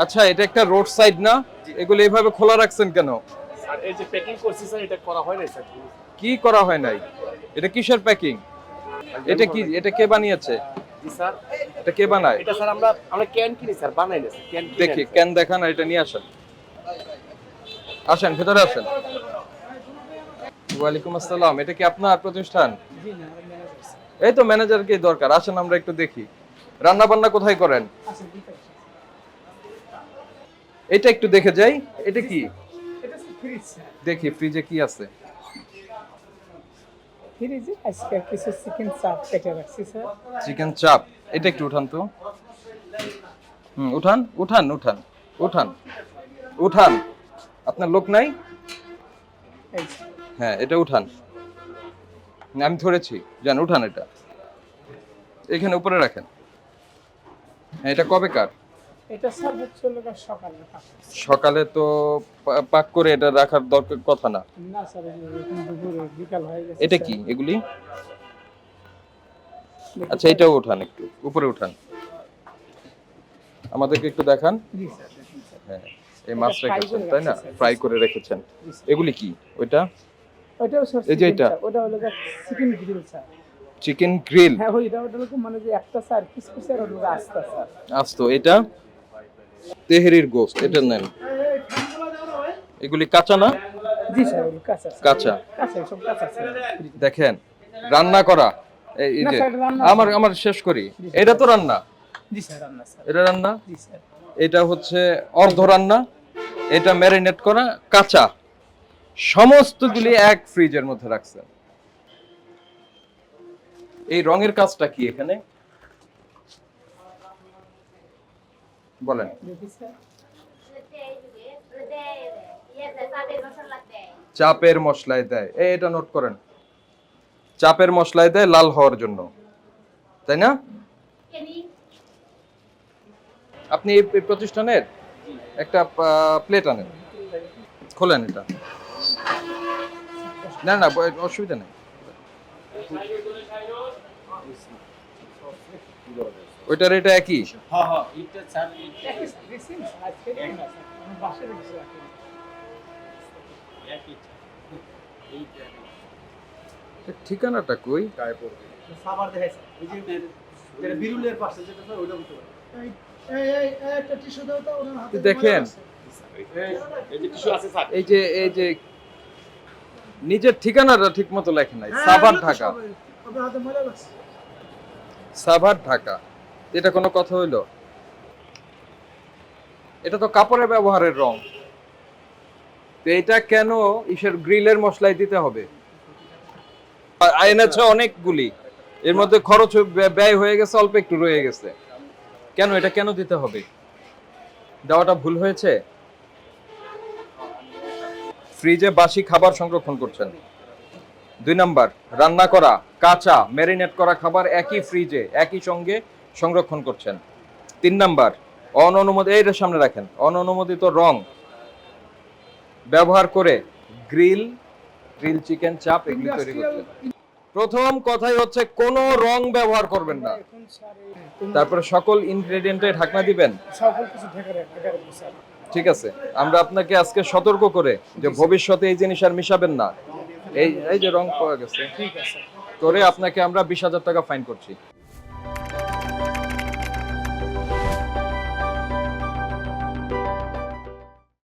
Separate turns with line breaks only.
আচ্ছা, এটা একটা রোড সাইড না? এগুলো এইভাবে খোলা রাখছেন কেন?
আর এই যে প্যাকিং করছি স্যার, এটা করা হয় নাই স্যার।
কি করা হয় নাই? এটা কিসের প্যাকিং? এটা কি, এটা কে বানিয়েছে?
জি স্যার,
এটা কে বানায়?
এটা স্যার আমরা ক্যান কিনি স্যার, বানাই না স্যার, ক্যান কিনে
দেখি,
আনি স্যার।
ক্যান দেখান, আর এটা নিয়ে আসেন। আসেন, ভেতরে আসেন। ওয়ালাইকুম আসসালাম। এটা কি আপনার প্রতিষ্ঠান?
জি না, আমার ম্যানেজার স্যার।
এই তো ম্যানেজারকে দরকার। আসেন, আমরা একটু দেখি রান্না বান্না কোথায় করেন।
আচ্ছা, ঠিক আছে।
এটা একটু দেখে যাই। এটা কি?
এটা স্যার ফ্রিজ স্যার।
দেখি ফ্রিজে কি আছে।
ফ্রিজে আজকে কিছু চিকেন চাপ কেটে রাখছি স্যার।
চিকেন চাপ। এটা একটু উঠান তো। উঠান উঠান উঠান উঠান উঠান। আপনার লোক নাই?
এই স্যার।
হ্যাঁ, এটা উঠান। আমি ধরেছি, যান উঠান এটা। এখানে উপরে রাখেন। হ্যাঁ, এটা কবেকার?
এটা স্যার হচ্ছে লোকের সকালে পাঠাচ্ছি।
সকালে তো পাক করে এটা রাখার দরকার কথা না।
না স্যার, এখন দুপুরে বিকাল হয়ে গেছে।
এটা
স্যার।
কি এগুলি?
দেখি
আচ্ছা,
স্যার।
এটাও উঠান, একটু উপরে উঠান, আমাদেরকে একটু দেখান।
জি স্যার, দেখুন স্যার।
হ্যাঁ, এই মাছ
এটা fry
রেখেছেন
করে
তাই না?
রাখছি, স্যার।
ফ্রাই করে রেখেছেন।
জি স্যার।
এগুলি কি? ওইটা
ওটাও স্যার
এই যে
chicken
এটা?
চাপ। ওটা হলো chicken grill sir.
Chicken grill.
হ্যাঁ, ওটা হলো মানে যে একটা স্যার পিস পিসের হলো আস্তা স্যার।
আস্ত। এটা তেহেরির গোশত, এটা নেন। এগুলি কাঁচা না?
জি স্যার, ওগুলো কাঁচা স্যার।
কাঁচা।
কাঁচা, সব কাঁচা স্যার।
দেখেন, রান্না করা। এই
না
যে
স্যার, এটা রান্না
আমার
স্যার।
আমার শেষ করি।
জি,
এটা তো রান্না।
জি স্যার, রান্না স্যার।
এটা রান্না।
জি স্যার।
এটা হচ্ছে অর্ধ রান্না। এটা ম্যারিনেট করা কাঁচা। সমস্তগুলি এক ফ্রিজের মধ্যে রাখছেন। এই রঙের কাজটা কি এখানে বলেন?
দেখি স্যার।
চাপের মশলায় দেয়। এটা নোট করেন। চাপের মশলায় দেয় লাল হওয়ার জন্য, তাই না? আপনি এই প্রতিষ্ঠানের একটা প্লেট আনেন, খোলেন এটা। না না, অসুবিধা নেই। ওইটার এটা একই।
হ্যাঁ হ্যাঁ, এটা স্যার
দেখি স্যার, দেখছি না স্যার, আজকে দেখি না স্যার। আমার বাসায় দেখছি রাখি।
একই এইটা
এর ঠিকানাটা কই?
গায়ে পড়বে।
সাবার দেখাই স্যার।
এই যে যেটা বিরুলের পাশে যেটা স্যার, ওইটা হতে পারে।
এই একটা টিস্যু দাও তো, ওনার হাতে
দেখেন,
এই যে টিস্যু আছে স্যার।
এই যে নিজের ঠিকানাটা ঠিক মতো লেখে নাই। সাভার ঢাকা।
আপনার হাতে ময়লা লাগছে।
সাভার ঢাকা। এটা কোনো কথা হইলো? এটা তো কাপড়ের ব্যবহারের রং। তো এটা কেন ইসের গ্রিলের মশলায় দিতে হবে? এনেছে অনেকগুলি, এর মধ্যে খরচ ব্যয় হয়ে গেছে, অল্প একটু রয়ে গেছে। কেন এটা কেন দিতে হবে? দেওয়াটা ভুল হয়েছে। ফ্রিজে বাসি খাবার সংরক্ষণ করছেন। 2 নাম্বার, রান্না করা কাঁচা ম্যারিনেট করা খাবার একই ফ্রিজে একই সঙ্গে সংরক্ষণ করছেন। 3 নাম্বার, অননুমোদিত, এইটা সামনে রাখেন, অননুমোদিত রং ব্যবহার করে গ্রিল চিকেন চাপ এগুলি তৈরি করছেন। প্রথম কথাই হচ্ছে কোনো রং ব্যবহার করবেন না।
এখন স্যার এই
তারপরে সকল ইনগ্রেডিয়েন্টে ঢাকনা দিবেন।
সকল কিছু ঢেকে রাখবো স্যার।
ঠিক আছে, আমরা আপনাকে আজকে সতর্ক করে যে ভবিষ্যতে এই জিনিস আর মিশাবেন না। এই যে রং পাওয়া গেছে
ঠিক আছে।
করে আপনাকে আমরা 20,000 টাকা ফাইন করছি।